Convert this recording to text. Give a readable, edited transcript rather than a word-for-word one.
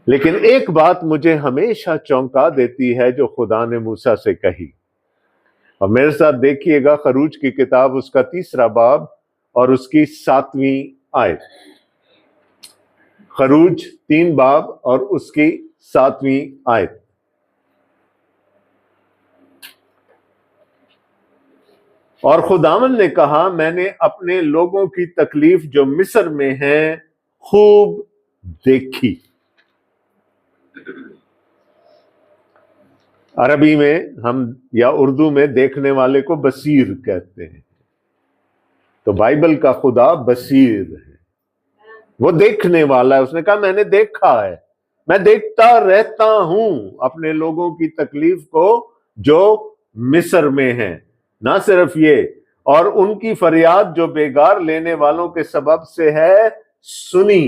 لیکن ایک بات مجھے ہمیشہ چونکا دیتی ہے جو خدا نے موسیٰ سے کہی، اور میرے ساتھ دیکھیے گا خروج کی کتاب اس کا 3 باب اور اس کی 7ویں آیت۔ خروج 3 باب اور اس کی 7ویں آیت۔ اور خداوند نے کہا، میں نے اپنے لوگوں کی تکلیف جو مصر میں ہیں خوب دیکھی۔ عربی میں ہم یا اردو میں دیکھنے والے کو بصیر کہتے ہیں، تو بائبل کا خدا بصیر ہے، وہ دیکھنے والا ہے۔ اس نے کہا میں نے دیکھا ہے، میں دیکھتا رہتا ہوں اپنے لوگوں کی تکلیف کو جو مصر میں ہیں۔ نہ صرف یہ، اور ان کی فریاد جو بیگار لینے والوں کے سبب سے ہے سنی۔